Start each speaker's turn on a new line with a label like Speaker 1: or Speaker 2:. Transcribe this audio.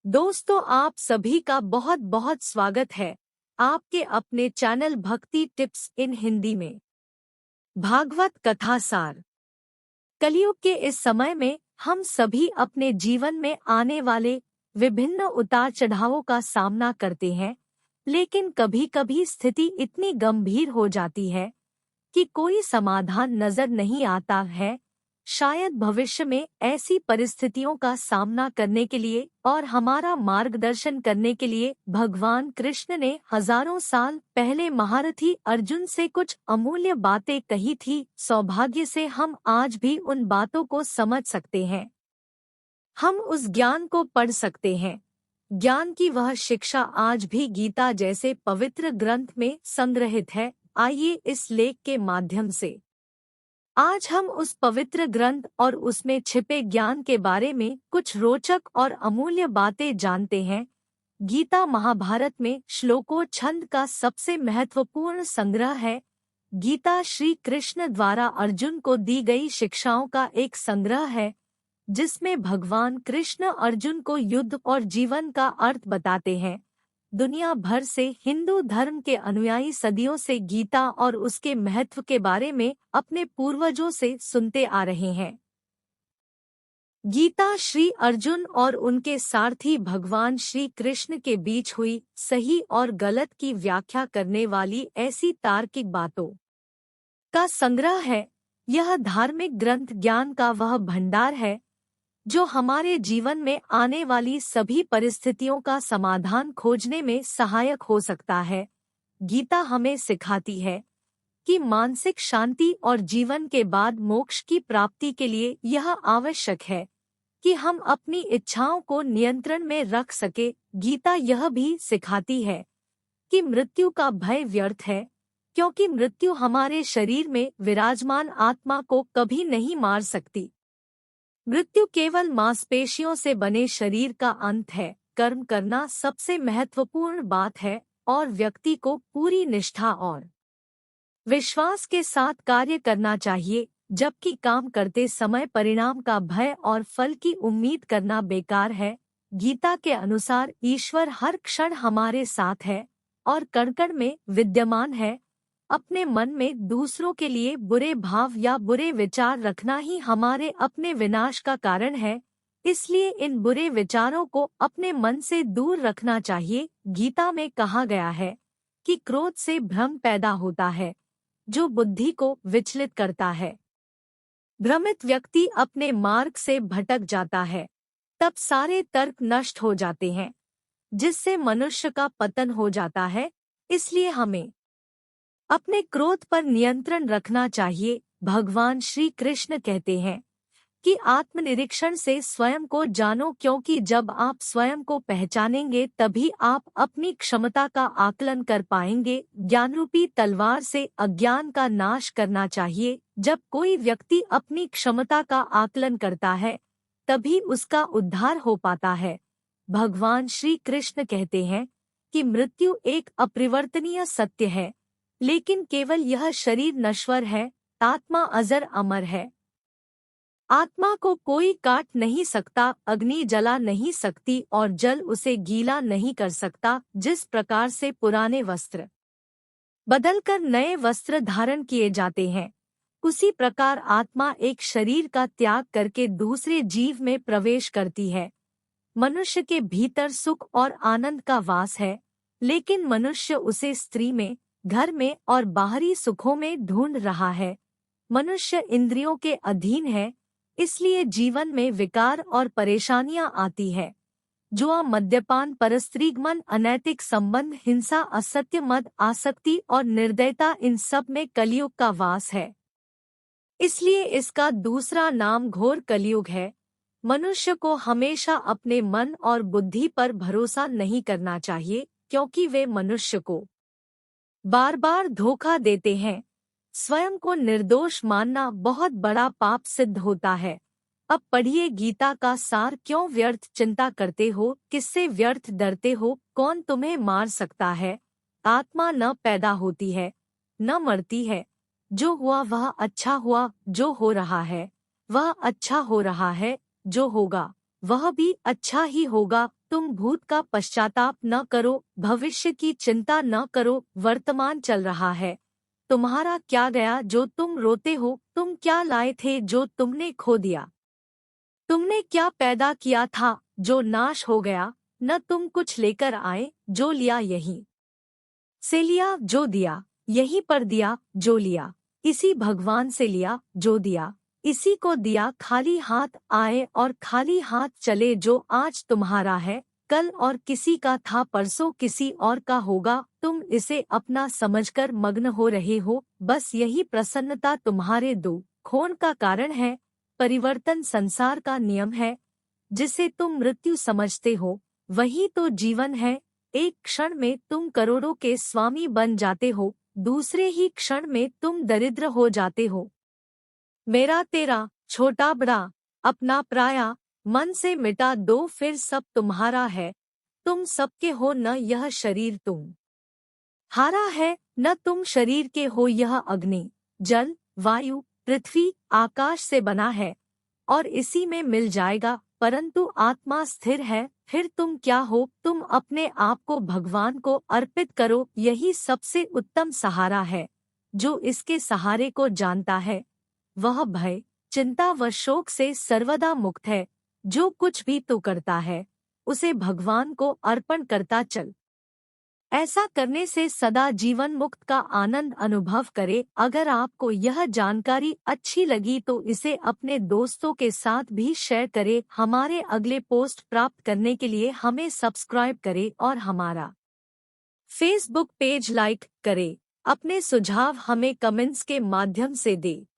Speaker 1: दोस्तों, आप सभी का बहुत बहुत स्वागत है आपके अपने चैनल भक्ति टिप्स इन हिंदी में। भागवत कथा सार। कलयुग के इस समय में हम सभी अपने जीवन में आने वाले विभिन्न उतार चढ़ावों का सामना करते हैं, लेकिन कभी कभी स्थिति इतनी गंभीर हो जाती है कि कोई समाधान नजर नहीं आता है। शायद भविष्य में ऐसी परिस्थितियों का सामना करने के लिए और हमारा मार्गदर्शन करने के लिए भगवान कृष्ण ने हजारों साल पहले महारथी अर्जुन से कुछ अमूल्य बातें कही थी। सौभाग्य से हम आज भी उन बातों को समझ सकते हैं, हम उस ज्ञान को पढ़ सकते हैं। ज्ञान की वह शिक्षा आज भी गीता जैसे पवित्र ग्रंथ में संग्रहित है। आइए इस लेख के माध्यम से आज हम उस पवित्र ग्रंथ और उसमें छिपे ज्ञान के बारे में कुछ रोचक और अमूल्य बातें जानते हैं। गीता महाभारत में श्लोकों छंद का सबसे महत्वपूर्ण संग्रह है। गीता श्री कृष्ण द्वारा अर्जुन को दी गई शिक्षाओं का एक संग्रह है, जिसमें भगवान कृष्ण अर्जुन को युद्ध और जीवन का अर्थ बताते हैं। दुनिया भर से हिंदू धर्म के अनुयायी सदियों से गीता और उसके महत्व के बारे में अपने पूर्वजों से सुनते आ रहे हैं। गीता श्री अर्जुन और उनके सारथी भगवान श्री कृष्ण के बीच हुई सही और गलत की व्याख्या करने वाली ऐसी तार्किक बातों का संग्रह है। यह धार्मिक ग्रंथ ज्ञान का वह भंडार है जो हमारे जीवन में आने वाली सभी परिस्थितियों का समाधान खोजने में सहायक हो सकता है। गीता हमें सिखाती है कि मानसिक शांति और जीवन के बाद मोक्ष की प्राप्ति के लिए यह आवश्यक है कि हम अपनी इच्छाओं को नियंत्रण में रख सके। गीता यह भी सिखाती है कि मृत्यु का भय व्यर्थ है, क्योंकि मृत्यु हमारे शरीर में विराजमान आत्मा को कभी नहीं मार सकती। मृत्यु केवल मांसपेशियों से बने शरीर का अंत है। कर्म करना सबसे महत्वपूर्ण बात है और व्यक्ति को पूरी निष्ठा और विश्वास के साथ कार्य करना चाहिए, जबकि काम करते समय परिणाम का भय और फल की उम्मीद करना बेकार है। गीता के अनुसार ईश्वर हर क्षण हमारे साथ है और कण-कण में विद्यमान है। अपने मन में दूसरों के लिए बुरे भाव या बुरे विचार रखना ही हमारे अपने विनाश का कारण है, इसलिए इन बुरे विचारों को अपने मन से दूर रखना चाहिए। गीता में कहा गया है कि क्रोध से भ्रम पैदा होता है, जो बुद्धि को विचलित करता है। भ्रमित व्यक्ति अपने मार्ग से भटक जाता है, तब सारे तर्क नष्ट हो जाते हैं, जिससे मनुष्य का पतन हो जाता है। इसलिए हमें अपने क्रोध पर नियंत्रण रखना चाहिए। भगवान श्री कृष्ण कहते हैं कि आत्मनिरीक्षण से स्वयं को जानो, क्योंकि जब आप स्वयं को पहचानेंगे तभी आप अपनी क्षमता का आकलन कर पाएंगे। ज्ञानरूपी तलवार से अज्ञान का नाश करना चाहिए। जब कोई व्यक्ति अपनी क्षमता का आकलन करता है, तभी उसका उद्धार हो पाता है। भगवान श्री कृष्ण कहते हैं कि मृत्यु एक अपरिवर्तनीय सत्य है, लेकिन केवल यह शरीर नश्वर है, आत्मा अजर अमर है। आत्मा को कोई काट नहीं सकता, अग्नि जला नहीं सकती और जल उसे गीला नहीं कर सकता। जिस प्रकार से पुराने वस्त्र बदलकर नए वस्त्र धारण किए जाते हैं, उसी प्रकार आत्मा एक शरीर का त्याग करके दूसरे जीव में प्रवेश करती है। मनुष्य के भीतर सुख और आनंद का वास है, लेकिन मनुष्य उसे स्त्री में, घर में और बाहरी सुखों में ढूंढ रहा है। मनुष्य इंद्रियों के अधीन है, इसलिए जीवन में विकार और परेशानियां आती है। जुआ, मद्यपान, परस्त्रीगमन, अनैतिक संबंध, हिंसा, असत्य, मद, आसक्ति और निर्दयता, इन सब में कलयुग का वास है। इसलिए इसका दूसरा नाम घोर कलयुग है। मनुष्य को हमेशा अपने मन और बुद्धि पर भरोसा नहीं करना चाहिए, क्योंकि वे मनुष्य को बार बार धोखा देते हैं। स्वयं को निर्दोष मानना बहुत बड़ा पाप सिद्ध होता है। अब पढ़िए गीता का सार। क्यों व्यर्थ चिंता करते हो, किससे व्यर्थ डरते हो, कौन तुम्हें मार सकता है। आत्मा न पैदा होती है न मरती है। जो हुआ वह अच्छा हुआ, जो हो रहा है वह अच्छा हो रहा है, जो होगा वह भी अच्छा ही होगा। तुम भूत का पश्चाताप न करो, भविष्य की चिंता न करो, वर्तमान चल रहा है। तुम्हारा क्या गया जो तुम रोते हो, तुम क्या लाए थे जो तुमने खो दिया? तुमने क्या पैदा किया था जो नाश हो गया? न तुम कुछ लेकर आए, जो लिया यहीं से लिया, जो दिया यहीं पर दिया, जो लिया इसी भगवान से लिया, जो दिया इसी को दिया। खाली हाथ आए और खाली हाथ चले। जो आज तुम्हारा है कल और किसी का था, परसों किसी और का होगा। तुम इसे अपना समझकर मग्न हो रहे हो। बस यही प्रसन्नता तुम्हारे दुखों का कारण है। परिवर्तन संसार का नियम है। जिसे तुम मृत्यु समझते हो वही तो जीवन है। एक क्षण में तुम करोड़ों के स्वामी बन जाते हो, दूसरे ही क्षण में तुम दरिद्र हो जाते हो। मेरा तेरा, छोटा बड़ा, अपना पराया, मन से मिटा दो, फिर सब तुम्हारा है। तुम सबके हो, न यह शरीर तुम हारा है, न तुम शरीर के हो। यह अग्नि, जल, वायु, पृथ्वी, आकाश से बना है और इसी में मिल जाएगा। परंतु आत्मा स्थिर है। फिर तुम क्या हो? तुम अपने आप को भगवान को अर्पित करो। यही सबसे उत्तम सहारा है। जो इसके सहारे को जानता है वह भय, चिंता व शोक से सर्वदा मुक्त है। जो कुछ भी तू करता है उसे भगवान को अर्पण करता चल। ऐसा करने से सदा जीवन मुक्त का आनंद अनुभव करे। अगर आपको यह जानकारी अच्छी लगी तो इसे अपने दोस्तों के साथ भी शेयर करें। हमारे अगले पोस्ट प्राप्त करने के लिए हमें सब्सक्राइब करें और हमारा फेसबुक पेज लाइक करें। अपने सुझाव हमें कमेंट्स के माध्यम से दें।